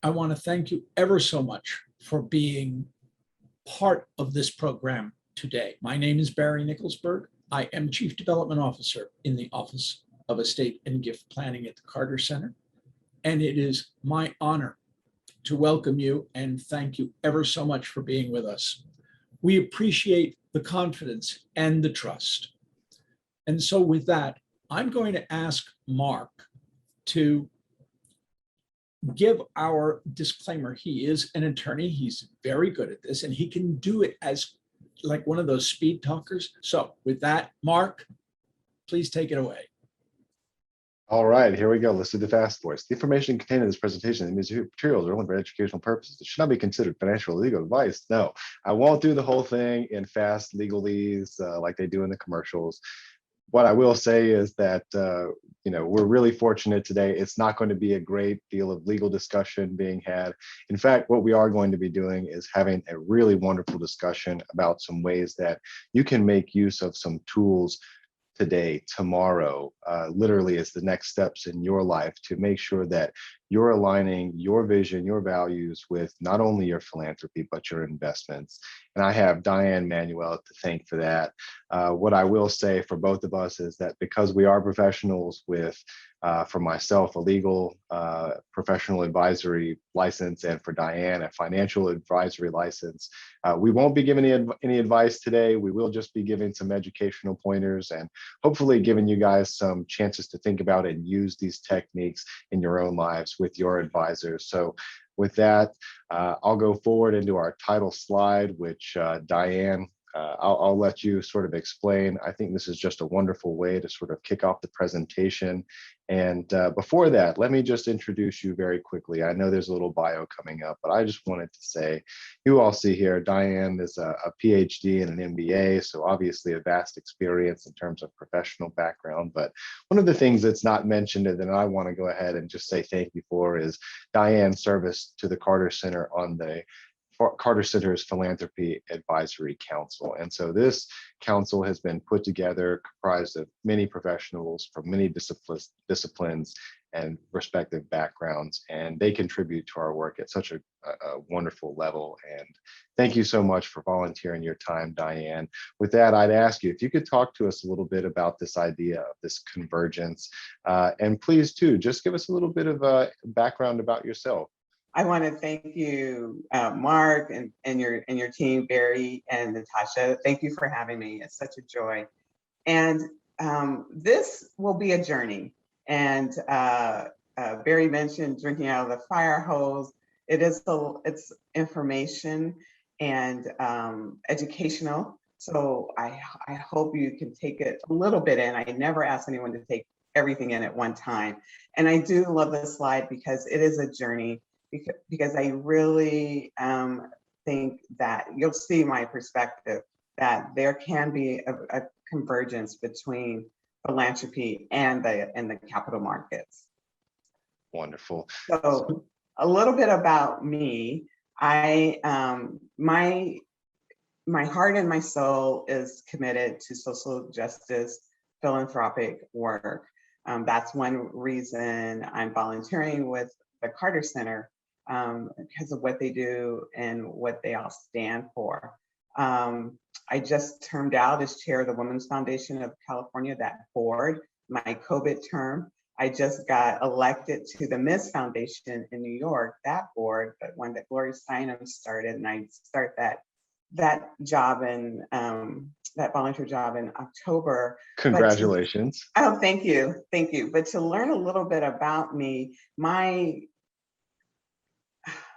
I want to thank you ever so much for being part of this program today. My name is Barry Nicholsberg. I am Chief Development Officer in the Office of Estate and Gift Planning at the Carter Center. And it is my honor to welcome you and thank you ever so much for being with us. We appreciate the confidence and the trust. And so with that, I'm going to ask Mark to give our disclaimer. He is an attorney. He's very good at this, and he can do it as like one of those speed talkers. So with that, Mark, please take it away. All right, here we go. Let's do the fast voice. The information contained in this presentation and these materials are only for educational purposes. It should not be considered financial or legal advice. No, I won't do the whole thing in fast legalese like they do in the commercials. What I will say is that, we're really fortunate today. It's not going to be a great deal of legal discussion being had. In fact, what we are going to be doing is having a really wonderful discussion about some ways that you can make use of some tools today, tomorrow, literally as the next steps in your life to make sure that you're aligning your vision, your values with not only your philanthropy, but your investments. And I have Dianne Manuel to thank for that. What I will say for both of us is that because we are professionals with, for myself, a legal professional advisory license, and for Dianne, a financial advisory license, we won't be giving any advice today. We will just be giving some educational pointers and hopefully giving you guys some chances to think about and use these techniques in your own lives with your advisors. So with that, I'll go forward into our title slide, which Dianne, I'll let you sort of explain. I think this is just a wonderful way to sort of kick off the presentation. And before that, let me just introduce you very quickly. I know there's a little bio coming up, but I just wanted to say, you all see here, Dianne is a PhD and an MBA, so obviously a vast experience in terms of professional background. But one of the things that's not mentioned and that I want to go ahead and just say thank you for is Dianne's service to the Carter Center on the Carter Center's Philanthropy Advisory Council. And so this council has been put together, comprised of many professionals from many disciplines and respective backgrounds, and they contribute to our work at such a wonderful level. And thank you so much for volunteering your time, Dianne. With that, I'd ask you if you could talk to us a little bit about this idea of this convergence, and please too, just give us a little bit of a background about yourself. I want to thank you, Mark, and your team, Barry and Natasha. Thank you for having me. It's such a joy. And this will be a journey. And Barry mentioned drinking out of the fire hose. It's information and educational. So I hope you can take it a little bit in. I never ask anyone to take everything in at one time. And I do love this slide because it is a journey. Because I really think that you'll see my perspective that there can be a convergence between philanthropy and the capital markets. Wonderful. So a little bit about me. My heart and my soul is committed to social justice, philanthropic work. That's one reason I'm volunteering with the Carter Center. Because of what they do and what they all stand for. I just termed out as chair of the Women's Foundation of California, that board, my COVID term. I just got elected to the Miss Foundation in New York, that board, but one that Gloria Steinem started, and I start that job in that volunteer job in October. Congratulations. Thank you. But to learn a little bit about me,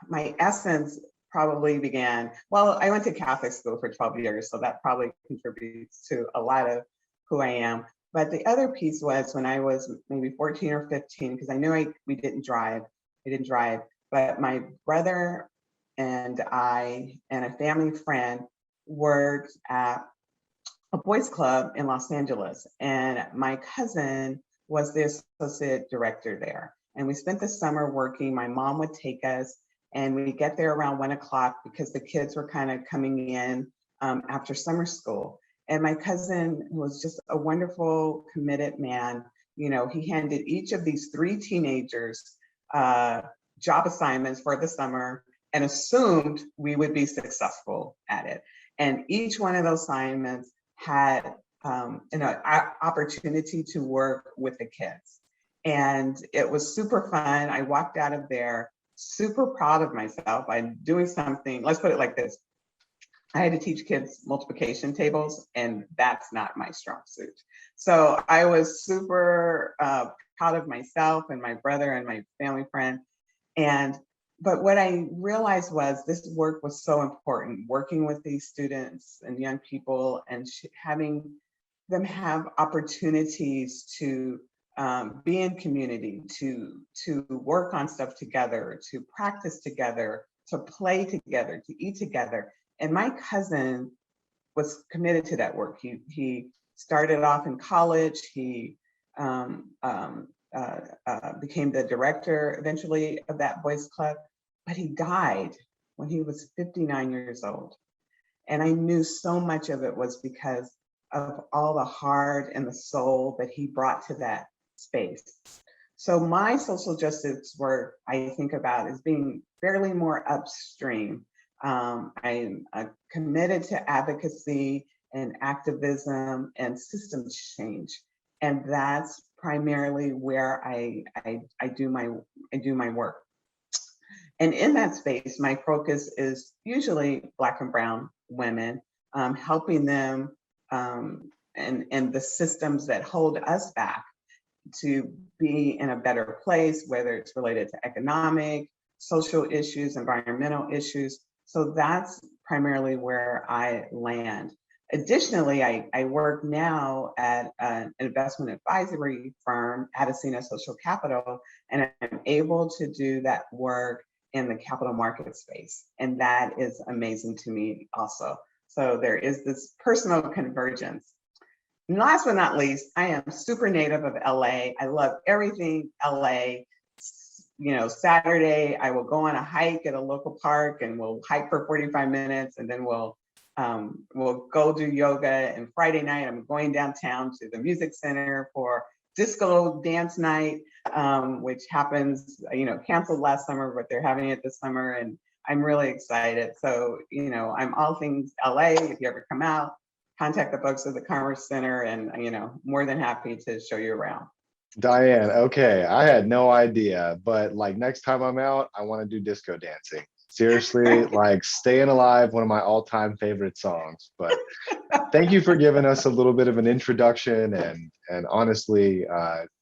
my essence probably began, well, I went to Catholic school for 12 years, so that probably contributes to a lot of who I am. But the other piece was when I was maybe 14 or 15, because I knew we didn't drive. I didn't drive, but my brother and I and a family friend worked at a boys club in Los Angeles. And my cousin was the associate director there. And we spent the summer working. My mom would take us, and we'd get there around 1 o'clock because the kids were kind of coming in after summer school. And my cousin was just a wonderful, committed man. You know, he handed each of these 3 teenagers job assignments for the summer and assumed we would be successful at it. And each one of those assignments had an opportunity to work with the kids. And it was super fun. I walked out of there super proud of myself by doing something. Let's put it like this. I had to teach kids multiplication tables, and that's not my strong suit. So I was super proud of myself and my brother and my family friend. But what I realized was this work was so important, working with these students and young people and having them have opportunities to be in community, to work on stuff together, to practice together, to play together, to eat together. And my cousin was committed to that work. He started off in college. He became the director eventually of that boys club, but he died when he was 59 years old. And I knew so much of it was because of all the heart and the soul that he brought to that space. So my social justice work, I think about as being fairly more upstream. I'm committed to advocacy and activism and systems change. And that's primarily where I do my work. And in that space, my focus is usually Black and Brown women, helping them and the systems that hold us back to be in a better place, whether it's related to economic, social issues, environmental issues. So that's primarily where I land. Additionally, I work now at an investment advisory firm, Addisina Social Capital, and I'm able to do that work in the capital market space. And that is amazing to me also. So there is this personal convergence. And last but not least, I am super native of LA. I love everything LA. You know, Saturday, I will go on a hike at a local park and we'll hike for 45 minutes and then we'll go do yoga. And Friday night, I'm going downtown to the music center for disco dance night, which happens, canceled last summer, but they're having it this summer. And I'm really excited. So, I'm all things LA. If you ever come out, contact the folks at the Commerce Center and, more than happy to show you around. Dianne, okay, I had no idea, but like next time I'm out, I want to do disco dancing. Seriously, like Staying Alive, one of my all-time favorite songs. But thank you for giving us a little bit of an introduction. And honestly,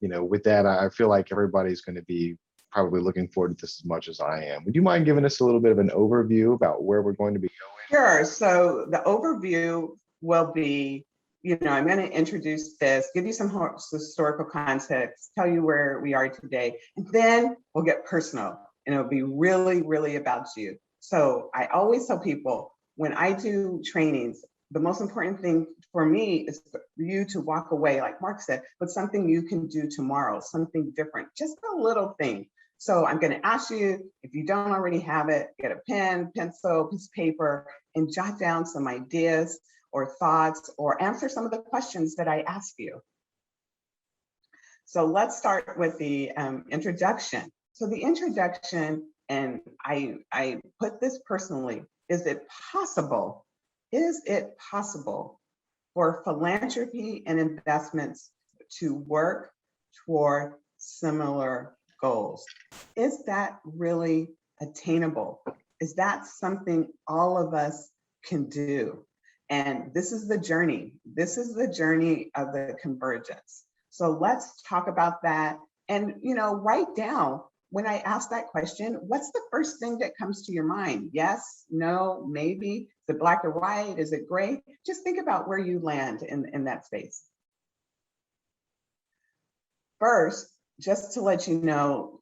with that, I feel like everybody's going to be probably looking forward to this as much as I am. Would you mind giving us a little bit of an overview about where we're going to be going? Sure. So the overview will be, I'm going to introduce this, give you some historical context, tell you where we are today, and then we'll get personal. And it'll be really, really about you. So I always tell people when I do trainings, the most important thing for me is for you to walk away, like Mark said, with something you can do tomorrow, something different, just a little thing. So I'm going to ask you, if you don't already have it, get a pen, pencil, piece of paper, and jot down some ideas or thoughts or answer some of the questions that I ask you. So let's start with the introduction. So the introduction, and I put this personally, is it possible for philanthropy and investments to work toward similar goals? Is that really attainable? Is that something all of us can do? And this is the journey. This is the journey of the convergence. So let's talk about that and, write down, when I ask that question, what's the first thing that comes to your mind? Yes, no, maybe. Is it black or white? Is it gray? Just think about where you land in that space. First, just to let you know,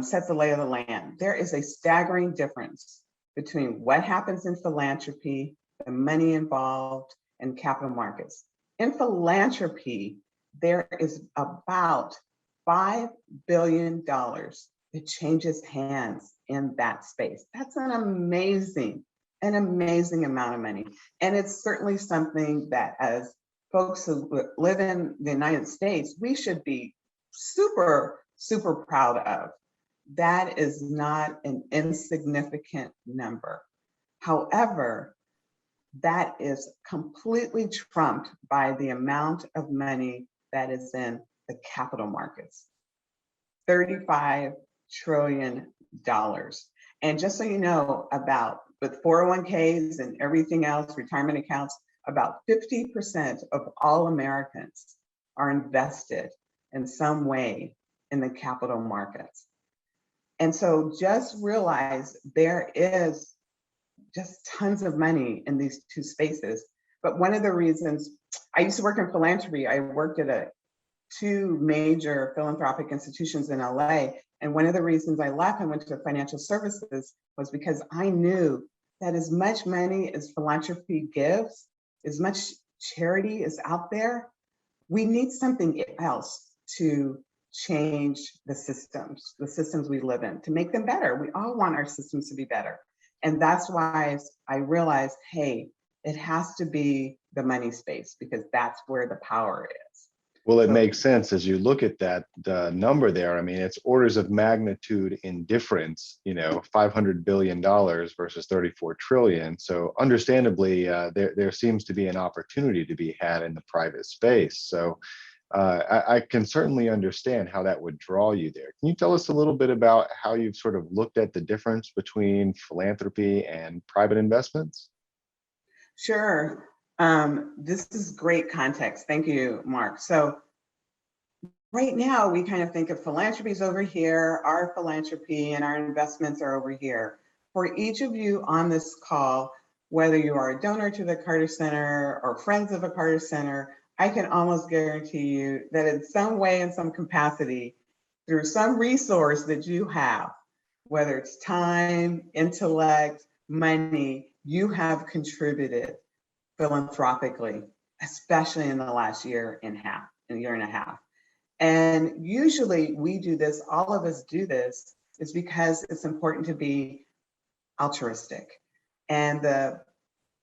set the lay of the land. There is a staggering difference between what happens in philanthropy, the money involved, and capital markets. In philanthropy, there is about $5 billion that changes hands in that space. That's an amazing amount of money. And it's certainly something that as folks who live in the United States, we should be super, super proud of. That is not an insignificant number. However, that is completely trumped by the amount of money that is in the capital markets. $35 trillion. And just so you know, about with 401ks and everything else, retirement accounts, about 50% of all Americans are invested in some way in the capital markets. And so just realize there is just tons of money in these two spaces. But one of the reasons I used to work in philanthropy, I worked at two major philanthropic institutions in LA. And one of the reasons I left and went to financial services was because I knew that as much money as philanthropy gives, as much charity is out there, we need something else to change the systems we live in, to make them better. We all want our systems to be better. And that's why I realized, hey, it has to be the money space, because that's where the power is. Well, it makes sense as you look at that number there. I mean, it's orders of magnitude in difference, $500 billion versus 34 trillion. So understandably, there seems to be an opportunity to be had in the private space. So I can certainly understand how that would draw you there. Can you tell us a little bit about how you've sort of looked at the difference between philanthropy and private investments? Sure. This is great context. Thank you, Mark. So right now we kind of think of philanthropies over here, our philanthropy and our investments are over here. For each of you on this call, whether you are a donor to the Carter Center or friends of a Carter Center, I can almost guarantee you that in some way, in some capacity, through some resource that you have, whether it's time, intellect, money, you have contributed philanthropically, especially in the last year and a half. And usually we do this, all of us do this, is because it's important to be altruistic. And the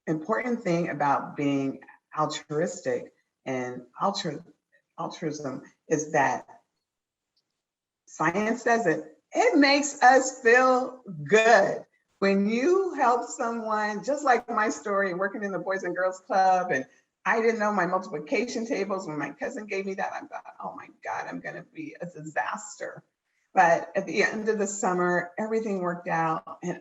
important thing about being altruistic and altruism is that science says it makes us feel good. When you help someone, just like my story, working in the Boys and Girls Club, and I didn't know my multiplication tables when my cousin gave me that, I thought, oh my God, I'm gonna be a disaster. But at the end of the summer, everything worked out, and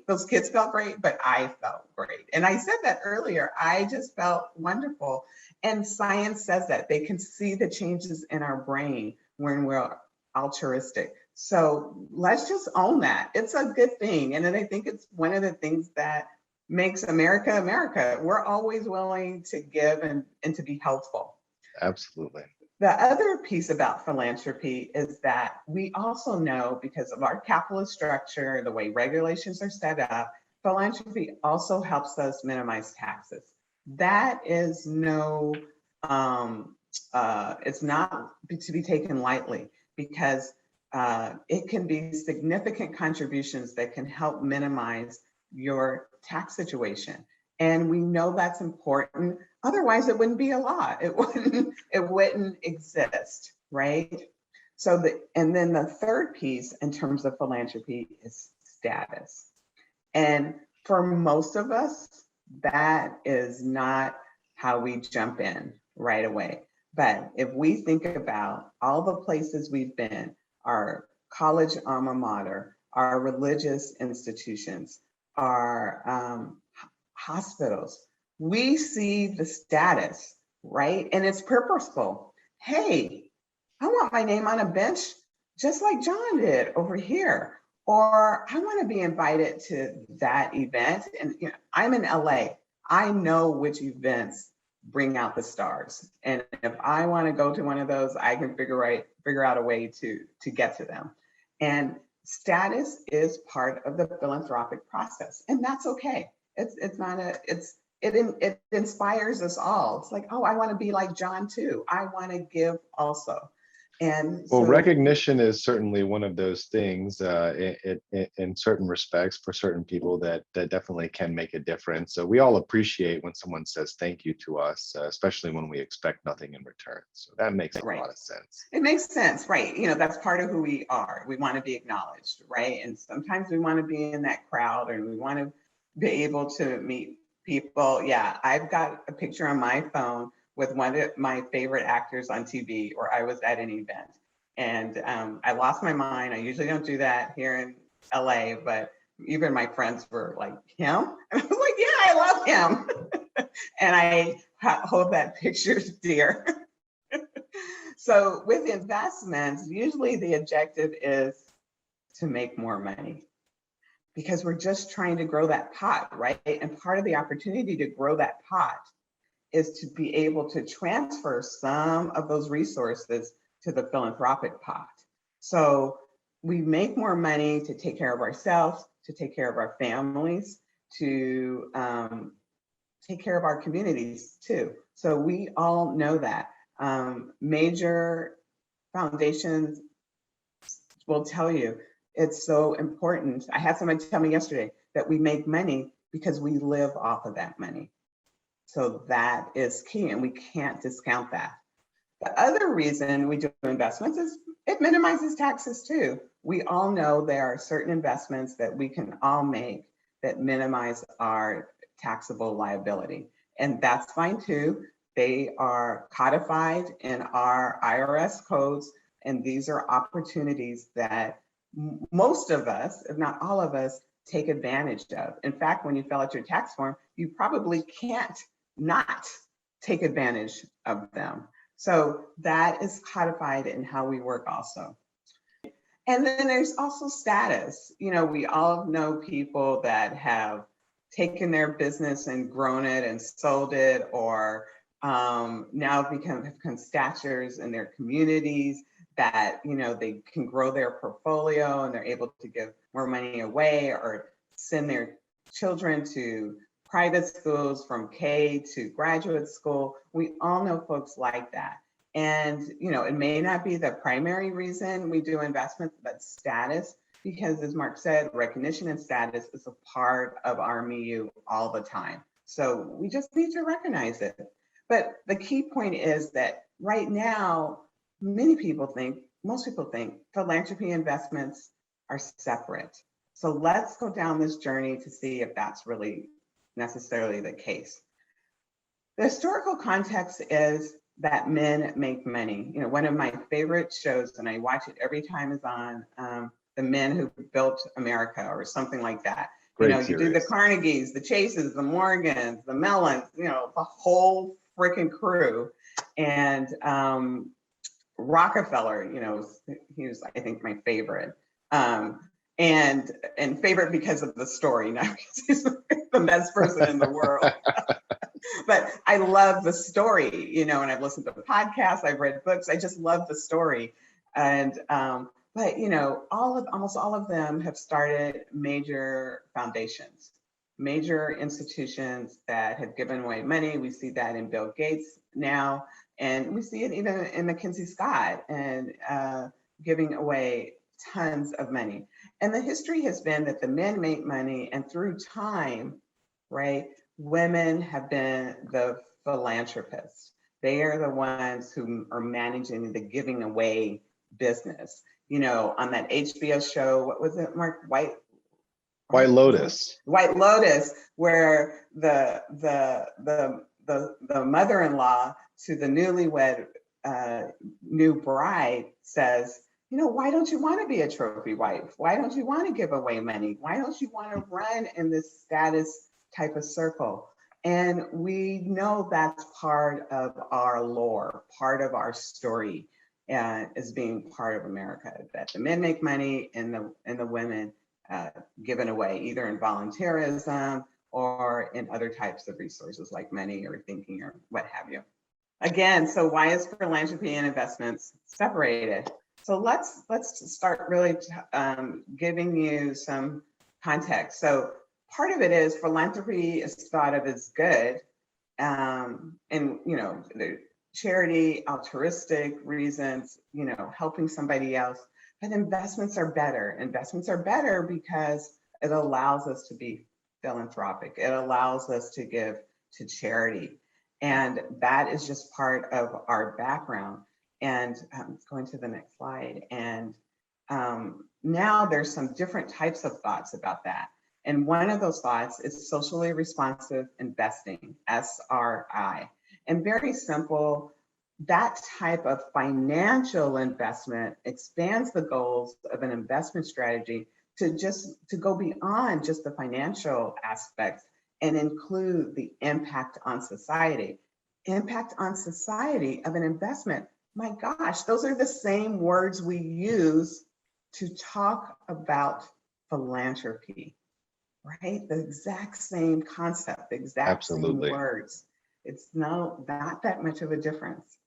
those kids felt great, but I felt great. And I said that earlier, I just felt wonderful. And science says that they can see the changes in our brain when we're altruistic. So let's just own that. It's a good thing. And then I think it's one of the things that makes America, America. We're always willing to give and to be helpful. Absolutely. The other piece about philanthropy is that we also know, because of our capitalist structure, the way regulations are set up, philanthropy also helps us minimize taxes. That is it's not to be taken lightly, because it can be significant contributions that can help minimize your tax situation. And we know that's important. Otherwise, it wouldn't be a law. It wouldn't exist, right? So and then the third piece in terms of philanthropy is status. And for most of us, that is not how we jump in right away. But if we think about all the places we've been, our college alma mater, our religious institutions, our hospitals, we see the status, right? And it's purposeful. Hey, I want my name on a bench just like John did over here. Or I want to be invited to that event. And I'm in LA. I know which events bring out the stars. And if I want to go to one of those, I can figure out a way to get to them. And status is part of the philanthropic process, and that's okay. It inspires us all. It's like, oh, I want to be like John too. I want to give also. And Well, so, recognition is certainly one of those things in certain respects for certain people that definitely can make a difference. So we all appreciate when someone says thank you to us, especially when we expect nothing in return. So that makes a right. lot of sense. It makes sense, right? You know, that's part of who we are. We want to be acknowledged, right? And sometimes we want to be in that crowd and we want to be able to meet people. Yeah, I've got a picture on my phone with one of my favorite actors on TV, or I was at an event. And I lost my mind. I usually don't do that here in LA, but even my friends were like, him? And I was like, yeah, I love him. And I hold that picture dear. So with investments, usually the objective is to make more money because we're just trying to grow that pot, right? And part of the opportunity to grow that pot is to be able to transfer some of those resources to the philanthropic pot. So we make more money to take care of ourselves, to take care of our families, to take care of our communities too. So we all know that. Major foundations will tell you it's so important. I had someone tell me yesterday that we make money because we live off of that money. So that is key, and we can't discount that. The other reason we do investments is it minimizes taxes too. We all know there are certain investments that we can all make that minimize our taxable liability, and that's fine too. They are codified in our IRS codes, and these are opportunities that most of us, if not all of us, take advantage of. In fact, when you fill out your tax form, you probably can't not take advantage of them. So that is codified in how we work also. And then there's also status. You know, we all know people that have taken their business and grown it and sold it, or now have become statures in their communities that, you know, they can grow their portfolio and they're able to give more money away or send their children to private schools from K to graduate school. We all know folks like that. And, you know, it may not be the primary reason we do investments, but status, because as Mark said, recognition and status is a part of our milieu all the time. So we just need to recognize it. But the key point is that right now, most people think philanthropy investments are separate. So let's go down this journey to see if that's really necessarily the case. The historical context is that men make money. You know, one of my favorite shows, and I watch it every time, is on The Men Who Built America or something like that. Great you know, series. You do the Carnegies, the Chases, the Morgans, the Mellons, you know, the whole freaking crew. And Rockefeller, you know, he was, I think, my favorite. And favorite because of the story, not because he's the best person in the world. But I love the story, you know, and I've listened to podcasts, I've read books, I just love the story. And but you know, almost all of them have started major foundations, major institutions that have given away money. We see that in Bill Gates now, and we see it even in Mackenzie Scott and giving away tons of money. And the history has been that the men make money, and through time, right, women have been the philanthropists. They are the ones who are managing the giving away business. You know, on that HBO show, what was it, Mark? White Lotus. White Lotus, where the mother-in-law to the newlywed new bride says, you know, why don't you want to be a trophy wife? Why don't you want to give away money? Why don't you want to run in this status type of circle? And we know that's part of our lore, part of our story, as being part of America, that the men make money and the women given away, either in volunteerism or in other types of resources like money or thinking or what have you. Again, so why is philanthropy and investments separated? So let's start really giving you some context. So part of it is philanthropy is thought of as good, and you know, charity, altruistic reasons, helping somebody else. But investments are better. Investments are better because it allows us to be philanthropic. It allows us to give to charity. And that is just part of our background. And going to the next slide. And now there's some different types of thoughts about that. And one of those thoughts is socially responsive investing, SRI. And very simple, that type of financial investment expands the goals of an investment strategy to go beyond just the financial aspects and include the impact on society. Impact on society of an investment. My gosh, those are the same words we use to talk about philanthropy, right? The exact same concept, the exact Absolutely. same words. It's not that much of a difference.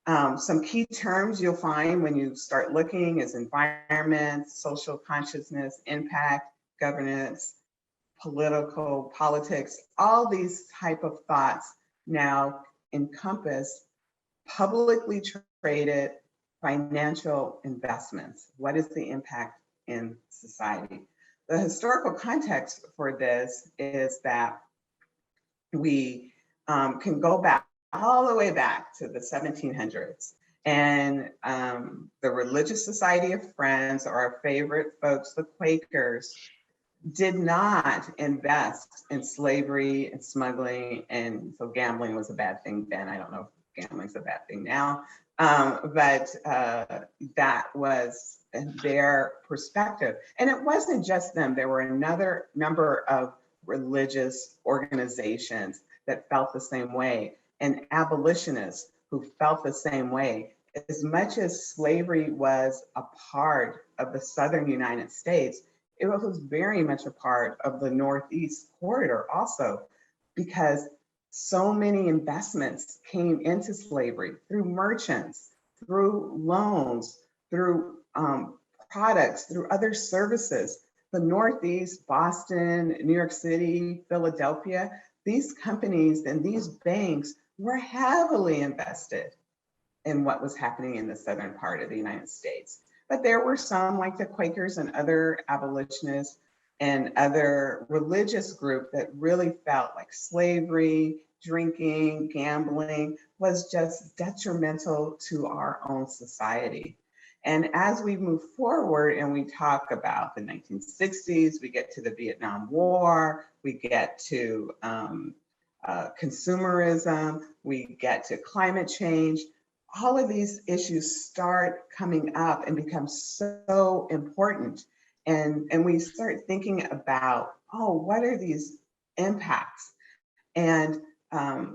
Some key terms you'll find when you start looking is environment, social consciousness, impact, governance, politics. All these type of thoughts now encompass publicly traded financial investments. What is the impact in society? The historical context for this is that we can go back all the way back to the 1700s. And the Religious Society of Friends, or our favorite folks, the Quakers, did not invest in slavery and smuggling. And so gambling was a bad thing then. I don't know if gambling's a bad thing now, but that was their perspective. And it wasn't just them. There were another number of religious organizations that felt the same way, and abolitionists who felt the same way. As much as slavery was a part of the Southern United States, it was very much a part of the Northeast corridor also, because so many investments came into slavery through merchants, through loans, through products, through other services. The Northeast, Boston, New York City, Philadelphia, these companies and these banks were heavily invested in what was happening in the southern part of the United States. But there were some, like the Quakers and other abolitionists and other religious groups, that really felt like slavery, drinking, gambling was just detrimental to our own society. And as we move forward and we talk about the 1960s, we get to the Vietnam War, we get to consumerism, we get to climate change. All of these issues start coming up and become so important. And we start thinking about, oh, what are these impacts? And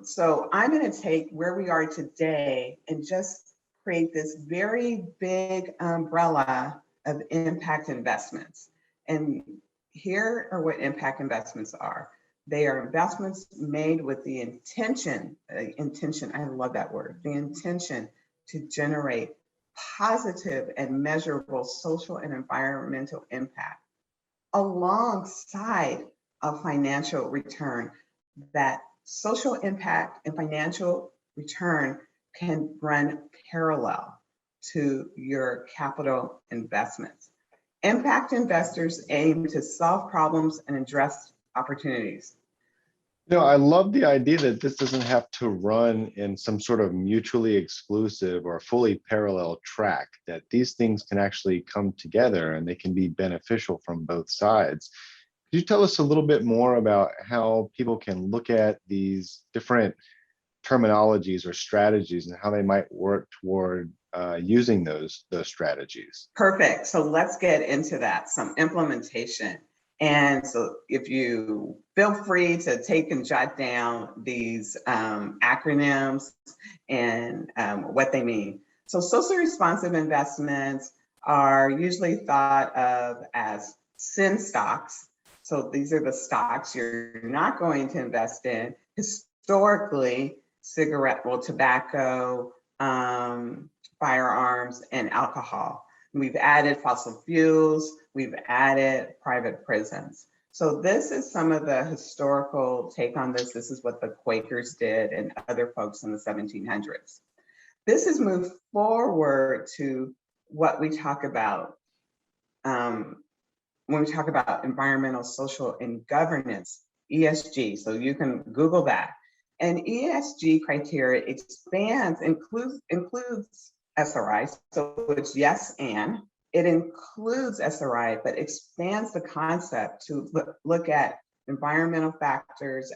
so I'm going to take where we are today and just create this very big umbrella of impact investments. And here are what impact investments are. They are investments made with the intention, I love that word, the intention to generate positive and measurable social and environmental impact alongside a financial return. That social impact and financial return can run parallel to your capital investments. Impact investors aim to solve problems and address opportunities. I love the idea that this doesn't have to run in some sort of mutually exclusive or fully parallel track, that these things can actually come together and they can be beneficial from both sides. Could you tell us a little bit more about how people can look at these different terminologies or strategies and how they might work toward using those strategies? Perfect. So let's get into that, some implementation. And so if you feel free to take and jot down these acronyms and what they mean. So socially responsive investments are usually thought of as sin stocks. So these are the stocks you're not going to invest in. Historically, tobacco, firearms, and alcohol. We've added fossil fuels, we've added private prisons. So this is some of the historical take on this. This is what the Quakers did and other folks in the 1700s. This has moved forward to what we talk about when we talk about environmental, social, and governance, ESG. So you can Google that. And ESG criteria includes SRI. So it's yes and. It includes SRI, but expands the concept to look at environmental factors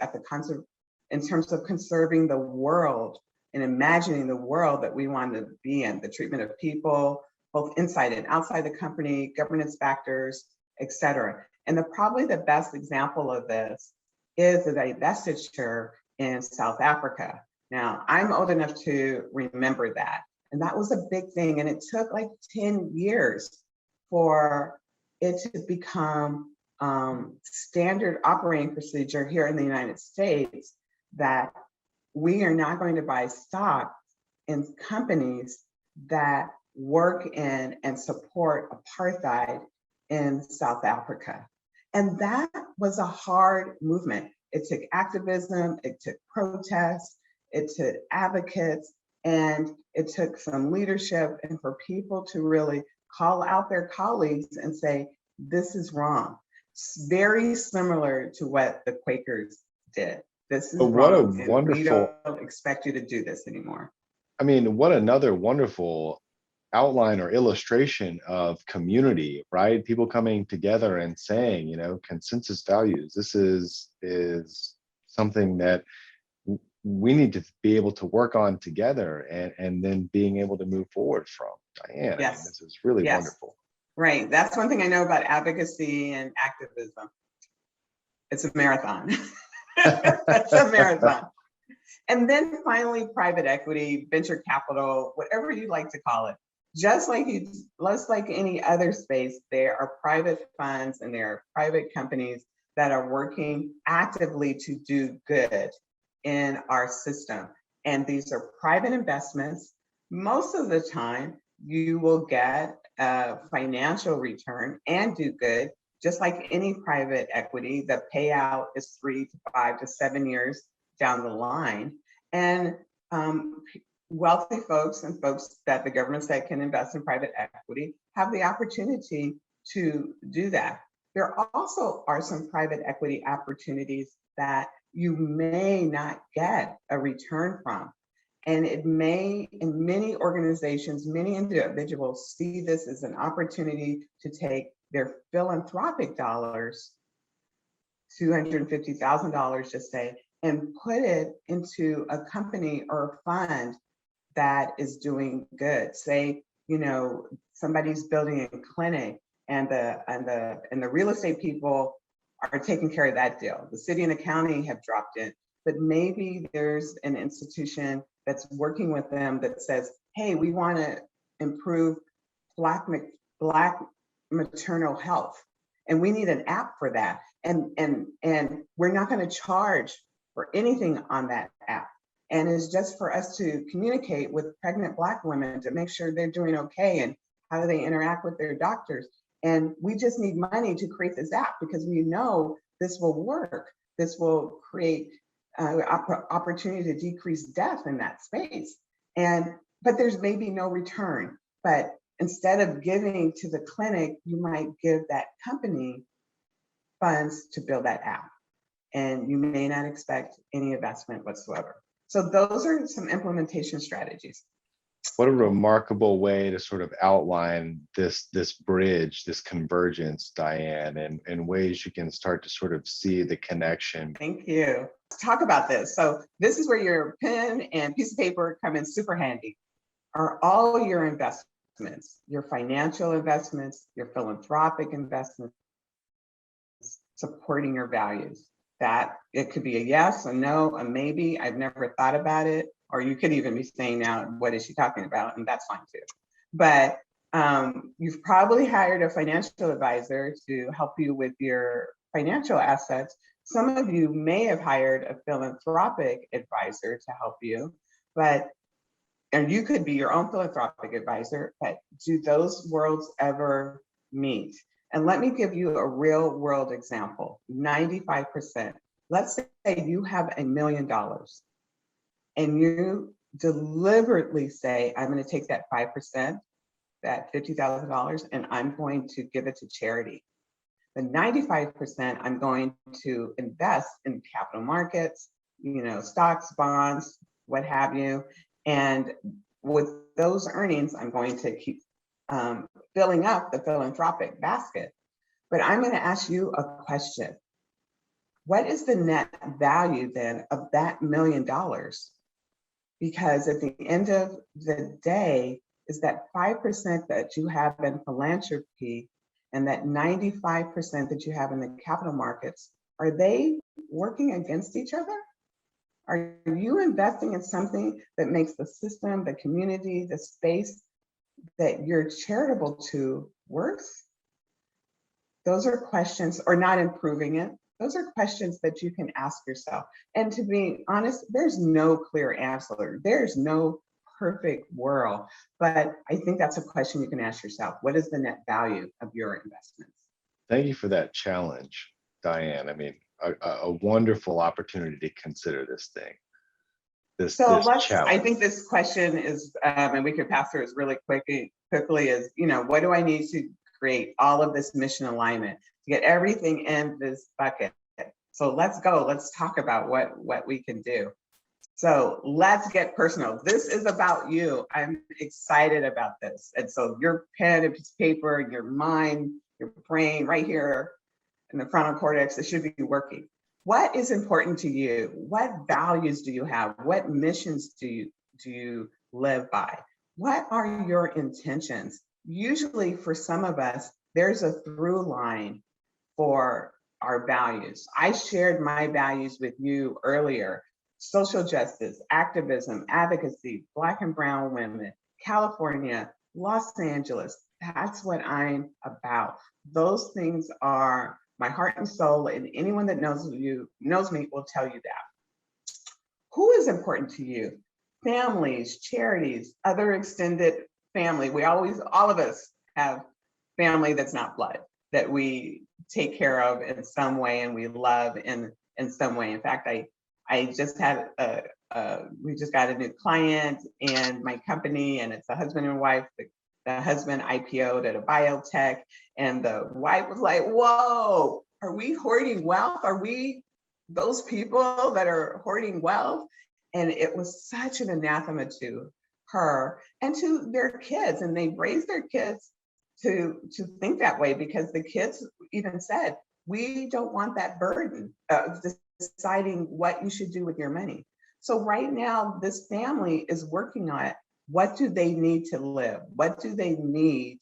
in terms of conserving the world and imagining the world that we want to be in, the treatment of people, both inside and outside the company, governance factors, et cetera. And probably the best example of this is the divestiture in South Africa. Now, I'm old enough to remember that. And that was a big thing. And it took like 10 years for it to become standard operating procedure here in the United States that we are not going to buy stock in companies that work in and support apartheid in South Africa. And that was a hard movement. It took activism, it took protests, it took advocates, and it took some leadership and for people to really call out their colleagues and say, this is wrong. It's very similar to what the Quakers did. This is wrong, and we don't expect you to do this anymore. I mean, what another wonderful outline or illustration of community, right? People coming together and saying, you know, consensus values. This is something that we need to be able to work on together and then being able to move forward from. Dianne, yes. I mean, this is really wonderful. Right. That's one thing I know about advocacy and activism. It's a marathon. It's a marathon. And then finally, private equity, venture capital, whatever you like to call it. Just like any other space, there are private funds and there are private companies that are working actively to do good in our system. And these are private investments. Most of the time, you will get a financial return and do good, just like any private equity. The payout is 3 to 5 to 7 years down the line. And wealthy folks and folks that the government said can invest in private equity have the opportunity to do that. There also are some private equity opportunities that you may not get a return from. And it may, in many organizations, many individuals see this as an opportunity to take their philanthropic dollars, $250,000 just say, and put it into a company or a fund that is doing good. Say, you know, somebody's building a clinic and the real estate people are taking care of that deal. The city and the county have dropped in, but maybe there's an institution that's working with them that says, hey, we want to improve Black maternal health. And we need an app for that. And we're not going to charge for anything on that app. And it's just for us to communicate with pregnant Black women to make sure they're doing okay and how do they interact with their doctors. And we just need money to create this app because we know this will work. This will create opportunity to decrease death in that space. But there's maybe no return. But instead of giving to the clinic, you might give that company funds to build that app. And you may not expect any investment whatsoever. So those are some implementation strategies. What a remarkable way to sort of outline this bridge, this convergence, Dianne, and ways you can start to sort of see the connection. Thank you. Let's talk about this. So this is where your pen and piece of paper come in super handy. Are all your investments, your financial investments, your philanthropic investments, supporting your values? That it could be a yes, a no, a maybe, I've never thought about it. Or you could even be saying now, what is she talking about? And that's fine too. But you've probably hired a financial advisor to help you with your financial assets. Some of you may have hired a philanthropic advisor to help you, and you could be your own philanthropic advisor, but do those worlds ever meet? And let me give you a real world example, 95%. Let's say you have $1 million and you deliberately say, I'm going to take that 5%, that $50,000, and I'm going to give it to charity. The 95%, I'm going to invest in capital markets, stocks, bonds, what have you. And with those earnings, I'm going to keep filling up the philanthropic basket. But I'm going to ask you a question. What is the net value then of that $1 million? Because at the end of the day, is that 5% that you have in philanthropy and that 95% that you have in the capital markets, are they working against each other? Are you investing in something that makes the system, the community, the space that you're charitable to worse? Those are questions, or not improving it. Those are questions that you can ask yourself. And to be honest, there's no clear answer. There's no perfect world, but I think that's a question you can ask yourself. What is the net value of your investments? Thank you for that challenge, Dianne. I mean, a wonderful opportunity to consider this thing. This I challenge. think this question is, and we could pass through it really quickly is, what do I need to create all of this mission alignment to get everything in this bucket? So let's go. Let's talk about what we can do. So let's get personal. This is about you. I'm excited about this. And so your pen and piece of paper, your mind, your brain right here in the frontal cortex, it should be working. What is important to you? What values do you have? What missions do you live by? What are your intentions? Usually for some of us, there's a through line for our values. I shared my values with you earlier. Social justice, activism, advocacy, Black and brown women, California, Los Angeles. That's what I'm about. Those things are my heart and soul, and anyone that knows me will tell you that. Who is important to you? Families, charities, other extended family. All of us have family that's not blood, that we take care of in some way and we love in some way. In fact, I just had we just got a new client in my company, and it's a husband and wife. The husband IPO'd at a biotech, and the wife was like, whoa, are we hoarding wealth? Are we those people that are hoarding wealth? And it was such an anathema to her and to their kids. And they raised their kids to think that way, because the kids even said, we don't want that burden of deciding what you should do with your money. So right now, this family is working on it. What do they need to live? What do they need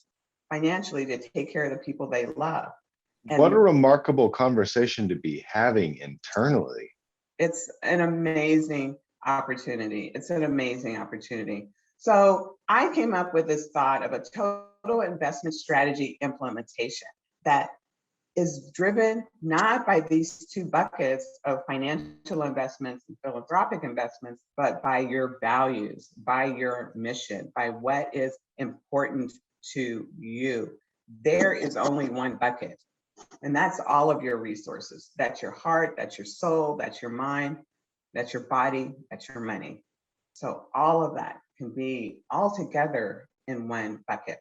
financially to take care of the people they love? And what a remarkable conversation to be having internally. It's an amazing opportunity. It's an amazing opportunity. So I came up with this thought of a total investment strategy implementation that is driven not by these two buckets of financial investments and philanthropic investments, but by your values, by your mission, by what is important to you. There is only one bucket, and that's all of your resources. That's your heart, that's your soul, that's your mind, that's your body, that's your money. So all of that can be all together in one bucket.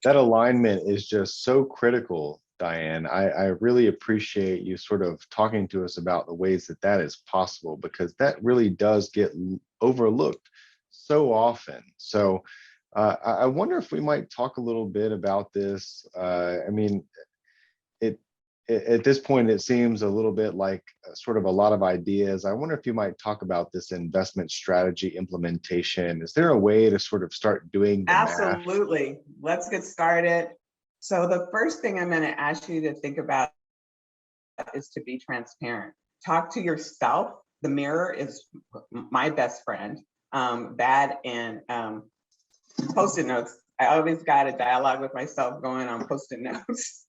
That alignment is just so critical, Dianne. I really appreciate you sort of talking to us about the ways that is possible, because that really does get overlooked so often. So I wonder if we might talk a little bit about this. I mean, at this point, it seems a little bit like sort of a lot of ideas. I wonder if you might talk about this investment strategy implementation. Is there a way to sort of start doing the Absolutely. Math? Let's get started. So the first thing I'm going to ask you to think about is to be transparent. Talk to yourself. The mirror is my best friend. That and Post-it notes. I always got a dialogue with myself going on Post-it notes.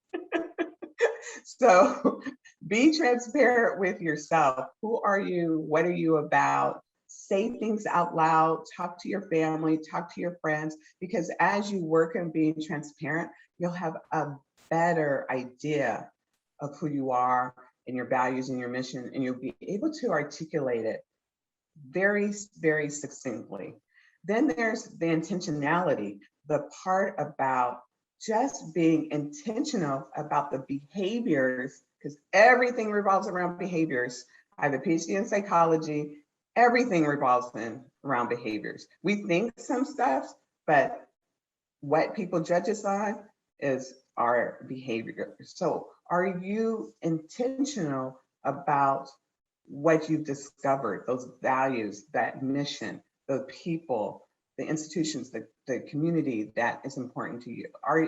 So be transparent with yourself. Who are you? What are you about? Say things out loud. Talk to your family. Talk to your friends. Because as you work on being transparent, you'll have a better idea of who you are and your values and your mission, and you'll be able to articulate it very, very succinctly. Then there's the intentionality, the part about just being intentional about the behaviors, because everything revolves around behaviors. I have a PhD in psychology. Everything revolves around behaviors. We think some stuff, but what people judge us on is our behavior. So are you intentional about what you've discovered, those values, that mission, the people, the institutions, the community that is important to you? Are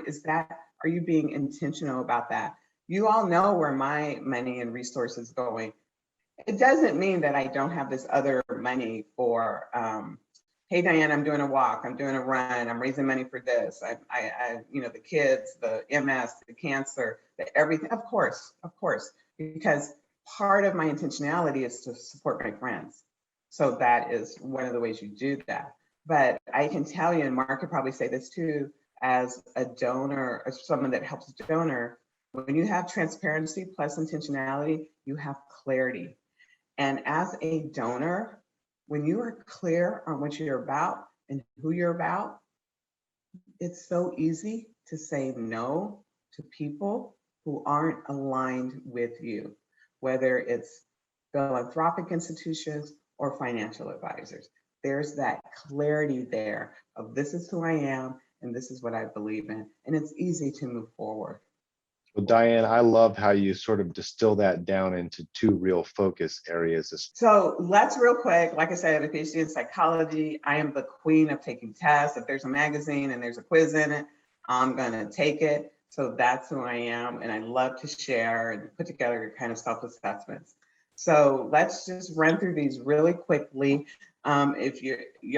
you being intentional about that? You all know where my money and resources going. It doesn't mean that I don't have this other money for, hey, Dianne, I'm doing a walk, I'm doing a run, I'm raising money for this. The kids, the MS, the cancer, the everything, of course, because part of my intentionality is to support my friends. So that is one of the ways you do that. But I can tell you, and Mark could probably say this too, as a donor, as someone that helps a donor, when you have transparency plus intentionality, you have clarity. And as a donor, when you are clear on what you're about and who you're about, it's so easy to say no to people who aren't aligned with you, whether it's philanthropic institutions or financial advisors. There's that clarity there of this is who I am and this is what I believe in. And it's easy to move forward. Well, Dianne, I love how you sort of distill that down into two real focus areas. So let's real quick, like I said, I have a PhD in psychology. I am the queen of taking tests. If there's a magazine and there's a quiz in it, I'm gonna take it. So that's who I am. And I love to share and put together kind of self-assessments. So let's just run through these really quickly. If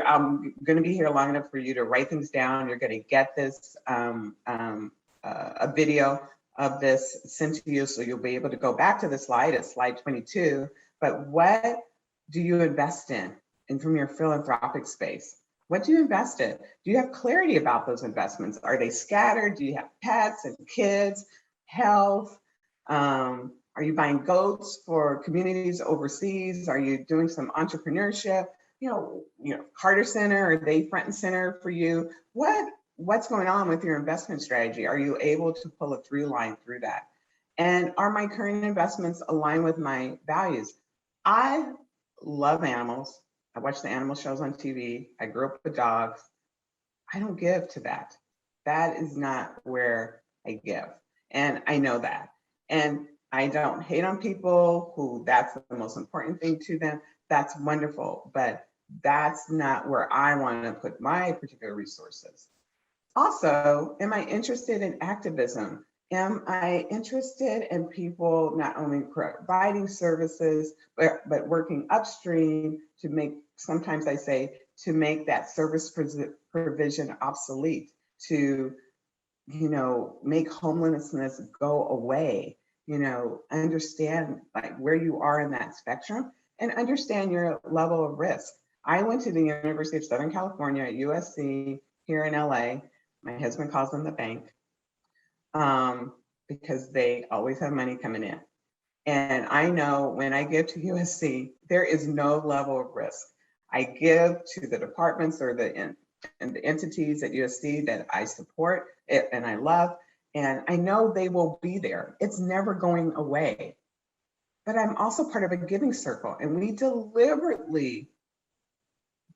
I'm gonna be here long enough for you to write things down. You're gonna get this, a video of this sent to you, so you'll be able to go back to the slide. It's slide 22. But what do you invest in? And from your philanthropic space, what do you invest in? Do you have clarity about those investments? Are they scattered? Do you have pets and kids, health? Are you buying goats for communities overseas? Are you doing some entrepreneurship? Carter Center, are they front and center for you? What's going on with your investment strategy? Are you able to pull a through line through that? And are my current investments aligned with my values? I love animals. I watch the animal shows on TV. I grew up with dogs. I don't give to that. That is not where I give. And I know that. And I don't hate on people who that's the most important thing to them. That's wonderful. But that's not where I want to put my particular resources. Also, am I interested in activism? Am I interested in people not only providing services, but working upstream to make, sometimes I say, to make that service provision obsolete, to, make homelessness go away, understand like where you are in that spectrum and understand your level of risk. I went to the University of Southern California at USC here in LA. My husband calls them the bank because they always have money coming in. And I know when I give to USC, there is no level of risk. I give to the departments or the entities at USC that I support and I love, and I know they will be there. It's never going away. But I'm also part of a giving circle, and we deliberately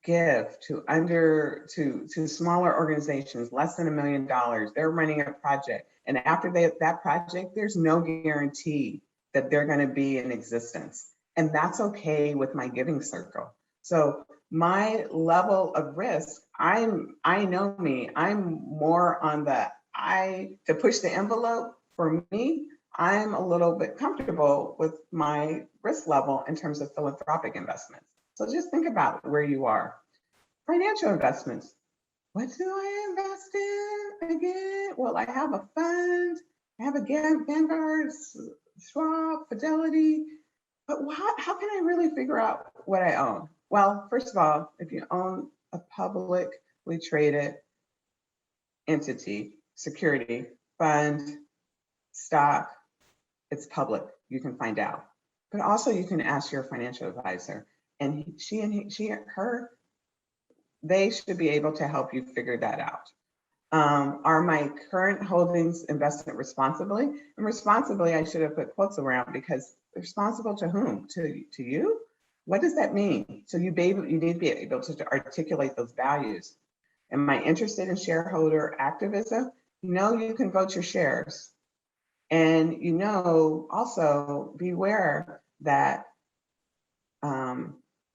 give to smaller organizations, less than $1 million. They're running a project. And after that project, there's no guarantee that they're going to be in existence. And that's okay with my giving circle. So my level of risk, I know me, I'm more on to push the envelope. For me, I'm a little bit comfortable with my risk level in terms of philanthropic investments. So just think about where you are. Financial investments. What do I invest in again? Well, I have a fund. I have a Vanguard, Schwab, Fidelity. But how can I really figure out what I own? Well, first of all, if you own a publicly traded entity, security, fund, stock, it's public, you can find out. But also you can ask your financial advisor, and they should be able to help you figure that out. Are my current holdings invested responsibly? And responsibly, I should have put quotes around, because responsible to whom? To you? What does that mean? So you need to be able to articulate those values. Am I interested in shareholder activism? You can vote your shares. And also beware that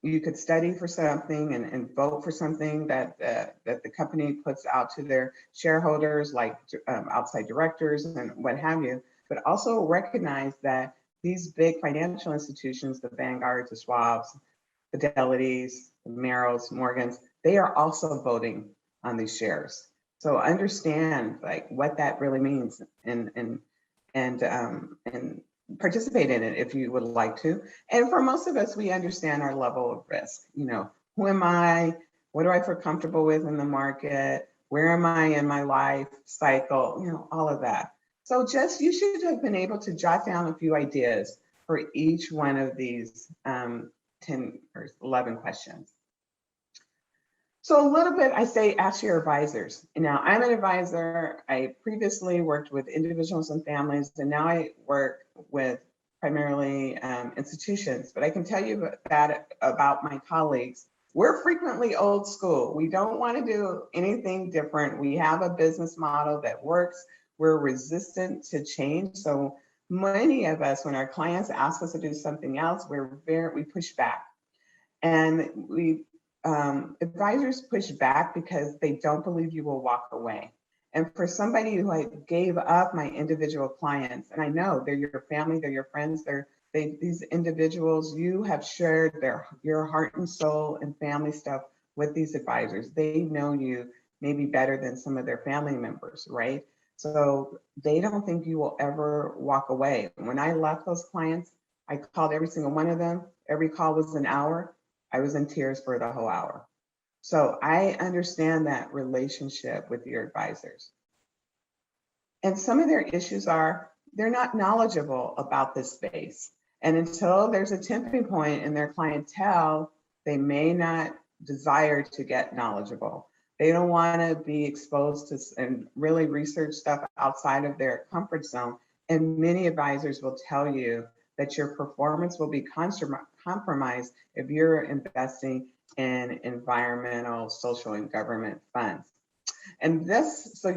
you could study for something and vote for something that the company puts out to their shareholders, like outside directors and what have you, but also recognize that these big financial institutions, the Vanguards, the Schwabs, Fidelities, the Merrills, Morgans, they are also voting on these shares. So understand like what that really means, and participate in it if you would like to. And for most of us, we understand our level of risk. Who am I? What do I feel comfortable with in the market? Where am I in my life cycle? All of that. So you should have been able to jot down a few ideas for each one of these 10 or 11 questions. So a little bit, I say, ask your advisors. Now, I'm an advisor. I previously worked with individuals and families, and now I work with primarily institutions. But I can tell you that about my colleagues. We're frequently old school. We don't want to do anything different. We have a business model that works. We're resistant to change. So many of us, when our clients ask us to do something else, we push back. And advisors push back because they don't believe you will walk away. And for somebody who I gave up my individual clients, and I know they're your family, they're your friends, these individuals, you have shared your heart and soul and family stuff with these advisors. They know you maybe better than some of their family members, right? So they don't think you will ever walk away. When I left those clients, I called every single one of them. Every call was an hour. I was in tears for the whole hour. So I understand that relationship with your advisors. And some of their issues are they're not knowledgeable about this space. And until there's a tipping point in their clientele, they may not desire to get knowledgeable. They don't want to be exposed to and really research stuff outside of their comfort zone. And many advisors will tell you that your performance will be compromised if you're investing in environmental, social, and government funds. And this, so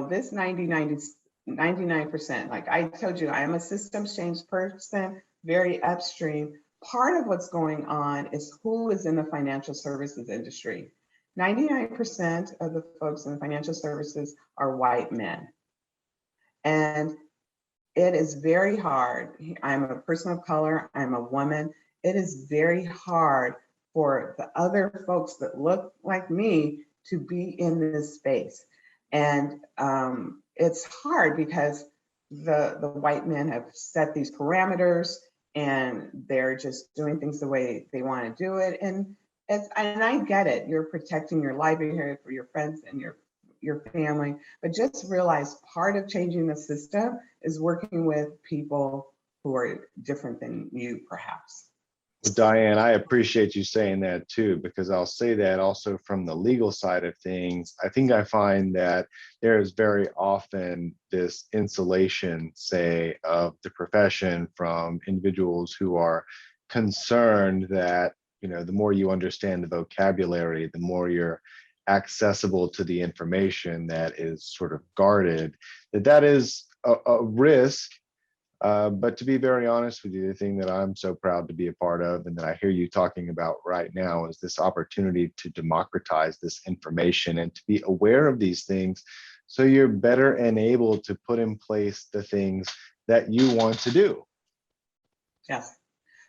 this 99%, like I told you, I am a systems change person, very upstream. Part of what's going on is who is in the financial services industry. 99% of the folks in the financial services are white men. And it is very hard. I'm a person of color, I'm a woman. It is very hard for the other folks that look like me to be in this space. And it's hard because the white men have set these parameters and they're just doing things the way they want to do it. And I get it. You're protecting your livelihood for your friends and your family, but just realize part of changing the system is working with people who are different than you, perhaps. Well, Dianne, I appreciate you saying that too, because I'll say that also from the legal side of things. I think I find that there is very often this insulation, say, of the profession from individuals who are concerned that, the more you understand the vocabulary, the more you're accessible to the information that is sort of guarded, that is a risk. But to be very honest with you, the thing that I'm so proud to be a part of and that I hear you talking about right now is this opportunity to democratize this information and to be aware of these things so you're better enabled to put in place the things that you want to do. Yes.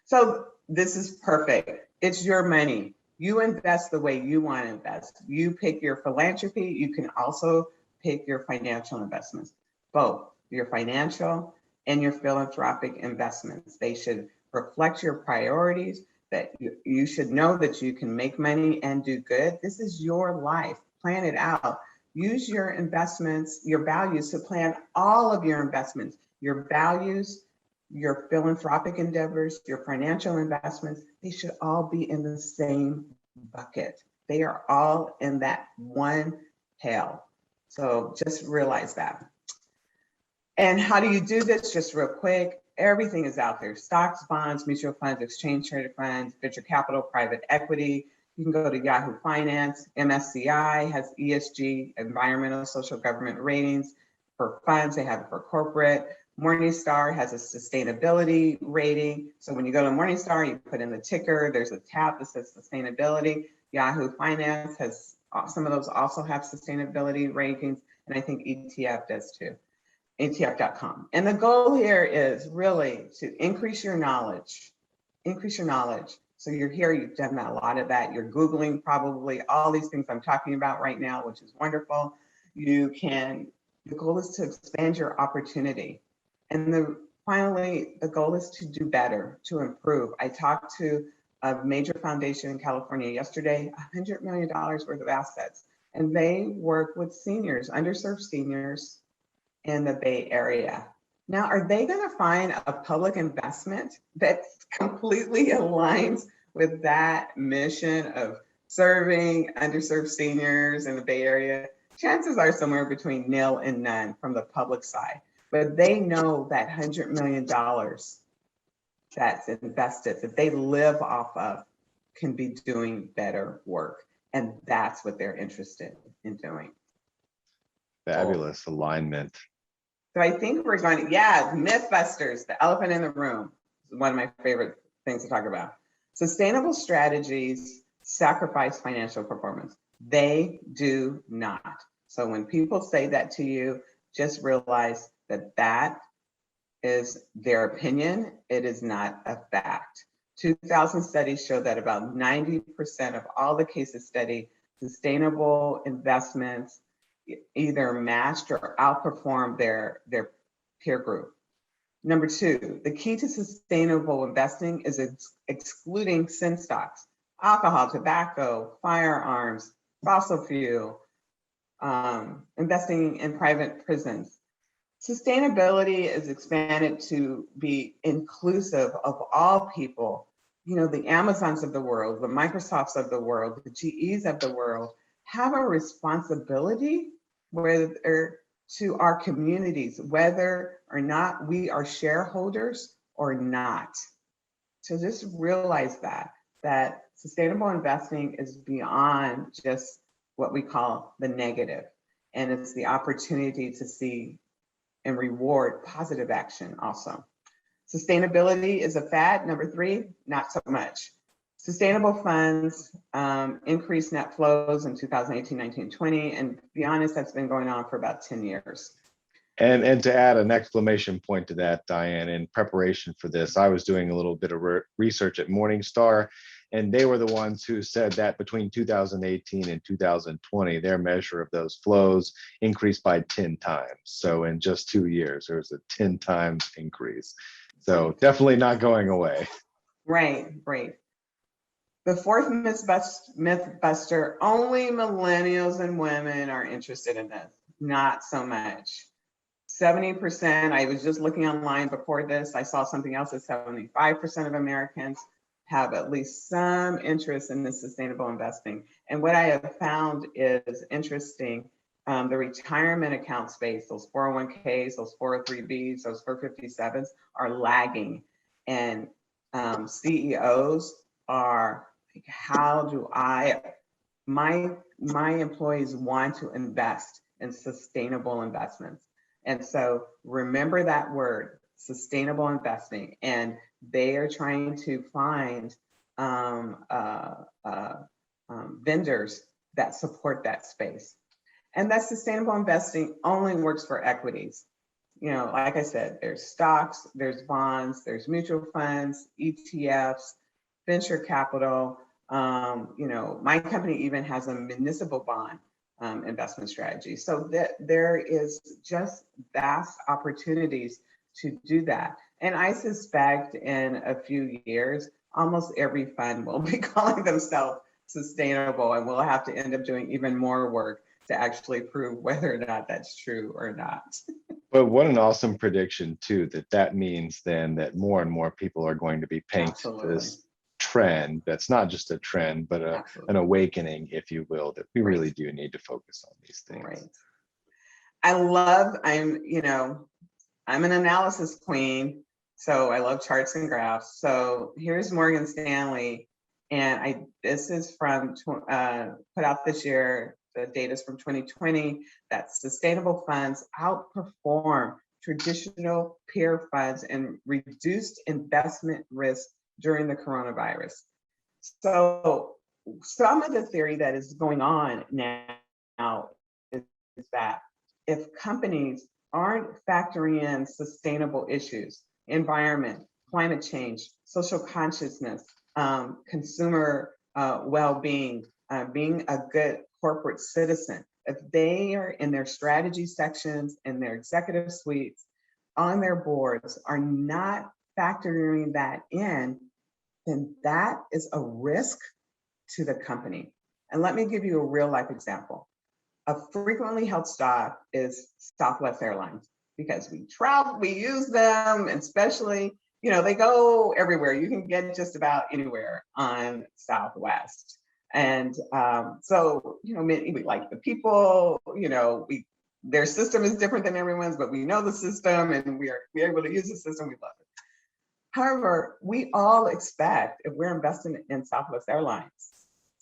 So this is perfect. It's your money. You invest the way you want to invest. You pick your philanthropy. You can also pick your financial investments, both your financial and your philanthropic investments. They should reflect your priorities, that you should know that you can make money and do good. This is your life. Plan it out. Use your investments, your values to plan all of your investments. Your values, your philanthropic endeavors, your financial investments, they should all be in the same bucket. They are all in that one pail. So just realize that. And how do you do this? Just real quick, everything is out there. Stocks, bonds, mutual funds, exchange traded funds, venture capital, private equity. You can go to Yahoo Finance. MSCI has ESG, environmental, social, government ratings. For funds, they have it for corporate. Morningstar has a sustainability rating. So when you go to Morningstar, you put in the ticker, there's a tab that says sustainability. Yahoo Finance has, some of those also have sustainability rankings, and I think ETF does too, ETF.com. And the goal here is really to increase your knowledge, So you're here, you've done a lot of that. You're Googling probably all these things I'm talking about right now, which is wonderful. The goal is to expand your opportunity. And finally, the goal is to do better, to improve. I talked to a major foundation in California yesterday, $100 million worth of assets. And they work with seniors, underserved seniors in the Bay Area. Now, are they gonna find a public investment that completely aligns with that mission of serving underserved seniors in the Bay Area? Chances are somewhere between nil and none from the public side. But they know that $100 million that's invested, that they live off of, can be doing better work. And that's what they're interested in doing. Fabulous alignment. So I think we're going to, Mythbusters, the elephant in the room, is one of my favorite things to talk about. Sustainable strategies sacrifice financial performance. They do not. So when people say that to you, just realize that that is their opinion. It is not a fact. 2000 studies show that about 90% of all the cases studied, sustainable investments either matched or outperformed their peer group. Number two, the key to sustainable investing is excluding sin stocks, alcohol, tobacco, firearms, fossil fuel, investing in private prisons. Sustainability is expanded to be inclusive of all people. You know, the Amazons of the world, the Microsofts of the world, the GEs of the world have a responsibility to our communities, whether or not we are shareholders or not. So just realize that sustainable investing is beyond just what we call the negative. And it's the opportunity to see and reward positive action also. Sustainability is a fad. Number three, not so much. Sustainable funds increased net flows in 2018, 19, 20, and to be honest, that's been going on for about 10 years. And to add an exclamation point to that, Diane, in preparation for this, I was doing a little bit of research at Morningstar, and they were the ones who said that between 2018 and 2020, their measure of those flows increased by 10 times. So in just 2 years, there was a 10 times increase. So definitely not going away. Right. The fourth mythbuster, only millennials and women are interested in this. Not so much. 70%, I was just looking online before this, I saw something else that 75% of Americans have at least some interest in this sustainable investing. And what I have found is interesting, the retirement account space, those 401ks, those 403bs, those 457s are lagging. And CEOs are like, how do my employees want to invest in sustainable investments? And so remember that word, sustainable investing, and they are trying to find vendors that support that space. And that sustainable investing only works for equities. You know, like I said, there's stocks, there's bonds, there's mutual funds, ETFs, venture capital. You know, my company even has a municipal bond investment strategy. So that there is just vast opportunities to do that. And I suspect in a few years, almost every fund will be calling themselves sustainable, and we'll have to end up doing even more work to actually prove whether or not that's true or not. But what an awesome prediction too, that means then that more and more people are going to be paying to Absolutely. this trend. That's not just a trend, but an Absolutely. awakening, if you will, that we Right. really do need to focus on these things. Right. I'm an analysis queen, so I love charts and graphs. So here's Morgan Stanley, and this is from put out this year. The data is from 2020 that sustainable funds outperform traditional peer funds and reduced investment risk during the coronavirus. So some of the theory that is going on now is that if companies aren't factoring in sustainable issues, environment, climate change, social consciousness, consumer well-being, being a good corporate citizen, if they are in their strategy sections, in their executive suites, on their boards, are not factoring that in, then that is a risk to the company. And let me give you a real life example. A frequently held stock is Southwest Airlines because we travel, we use them, and especially, they go everywhere. You can get just about anywhere on Southwest. And so, we like the people, their system is different than everyone's, but we know the system and we're able to use the system, we love it. However, we all expect, if we're investing in Southwest Airlines,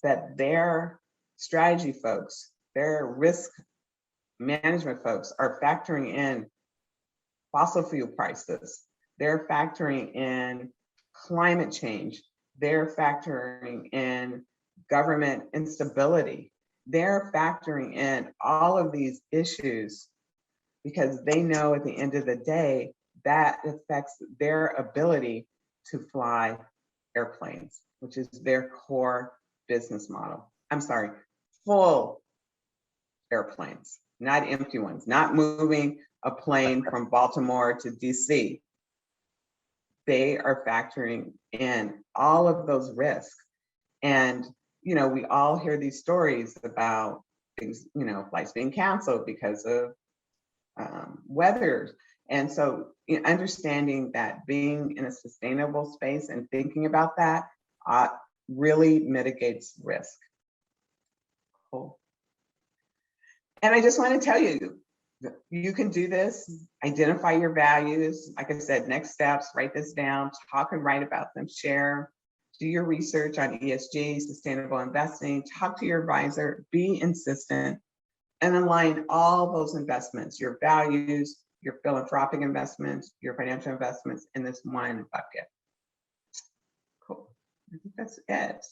that their strategy folks, their risk management folks are factoring in fossil fuel prices. They're factoring in climate change. They're factoring in government instability. They're factoring in all of these issues because they know at the end of the day that affects their ability to fly airplanes, which is their core business model. I'm sorry, full airplanes, not empty ones, not moving a plane from Baltimore to DC. They are factoring in all of those risks. And, we all hear these stories about things, flights being canceled because of weather. And so understanding that being in a sustainable space and thinking about that really mitigates risk. Cool. And I just want to tell you, you can do this, identify your values. Like I said, next steps, write this down, talk and write about them, share, do your research on ESG, sustainable investing, talk to your advisor, be insistent, and align all those investments, your values, your philanthropic investments, your financial investments in this one bucket. Cool, I think that's it.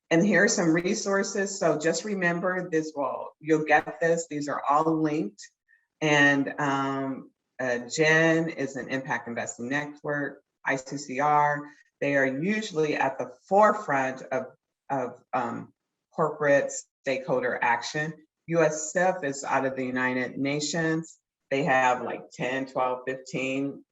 And here are some resources. So just remember this, you'll get this. These are all linked. And Jen is an impact investing network, ICCR. They are usually at the forefront of corporate stakeholder action. USCIF is out of the United Nations. They have like 10, 12, 15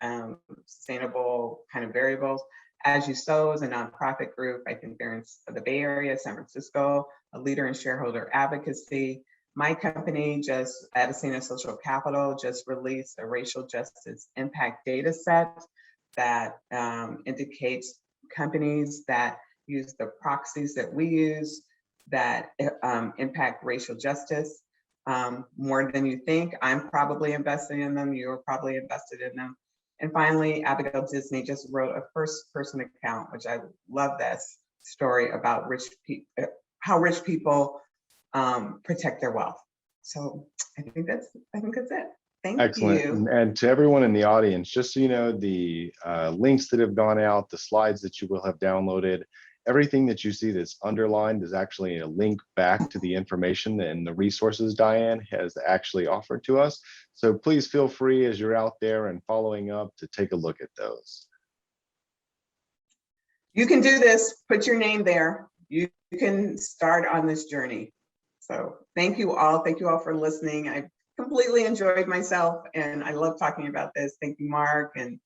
sustainable kind of variables. As You Sow is a nonprofit group. I think they're in the Bay Area, San Francisco, a leader in shareholder advocacy. My company, Addisina Social Capital, just released a racial justice impact data set that indicates companies that use the proxies that we use that impact racial justice more than you think. I'm probably investing in them. You're probably invested in them. And finally, Abigail Disney just wrote a first-person account, which I love this story about how rich people protect their wealth. So I think that's it. Thank Excellent. you. And to everyone in the audience, just so you know, the links that have gone out, the slides that you will have downloaded, everything that you see that's underlined is actually a link back to the information and the resources Dianne has actually offered to us. So please feel free as you're out there and following up to take a look at those. You can do this, put your name there. You can start on this journey. So thank you all for listening. I completely enjoyed myself and I love talking about this. Thank you, Mark and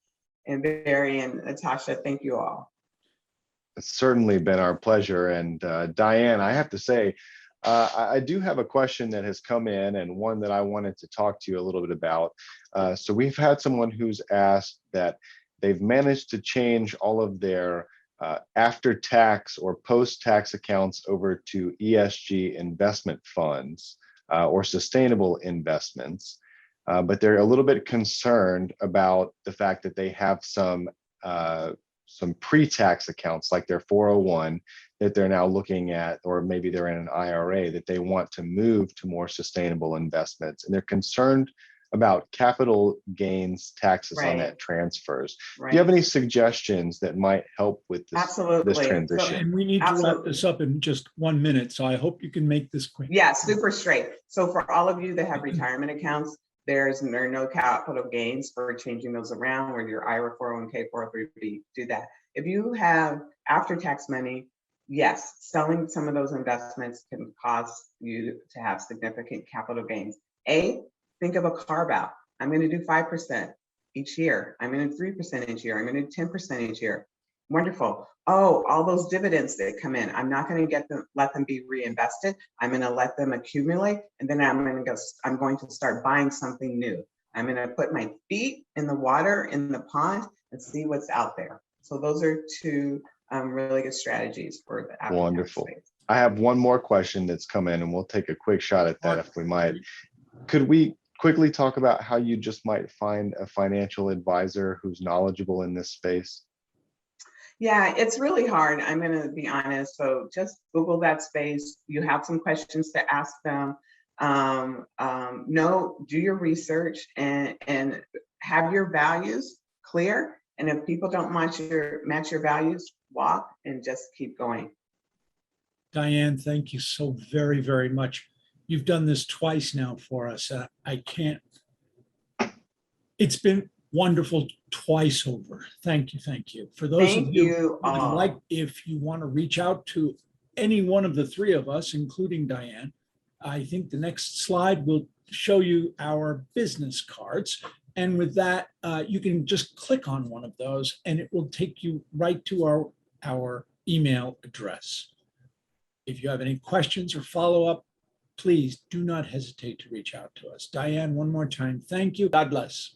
Barry and Natasha, thank you all. It's certainly been our pleasure. And Dianne, I have to say, I do have a question that has come in and one that I wanted to talk to you a little bit about. So we've had someone who's asked that they've managed to change all of their after-tax or post-tax accounts over to ESG investment funds or sustainable investments. But they're a little bit concerned about the fact that they have some pre-tax accounts like their 401 that they're now looking at, or maybe they're in an IRA that they want to move to more sustainable investments. And they're concerned about capital gains taxes on that transfers. Do you have any suggestions that might help with this, Absolutely. this transition? And we need to wrap this up in just 1 minute, so I hope you can make this quick. Yeah, super straight. So for all of you that have retirement accounts, there are no capital gains for changing those around, where your IRA, 401k, 403b, do that. If you have after-tax money, yes, selling some of those investments can cause you to have significant capital gains. Think of a carve out. I'm going to do 5% each year. I'm going to do 3% each year. I'm going to do 10% each year. Wonderful. Oh, all those dividends that come in, I'm not going to let them be reinvested. I'm going to let them accumulate, and then I'm going to start buying something new. I'm going to put my feet in the water in the pond and see what's out there. So those are two really good strategies for the after-tax Wonderful. space. I have one more question that's come in, and we'll take a quick shot at that if we might. Could we quickly talk about how you just might find a financial advisor who's knowledgeable in this space? Yeah, it's really hard. I'm going to be honest. So just Google that space. You have some questions to ask them. Do your research and have your values clear. And if people don't match your values, walk and just keep going. Dianne, thank you so very, very much. You've done this twice now for us. It's been wonderful twice over. Thank you. Thank you. For those of you who would like, if you want to reach out to any one of the three of us, including Dianne, I think the next slide will show you our business cards. And with that, you can just click on one of those and it will take you right to our email address. If you have any questions or follow-up, please do not hesitate to reach out to us. Dianne, one more time, thank you. God bless.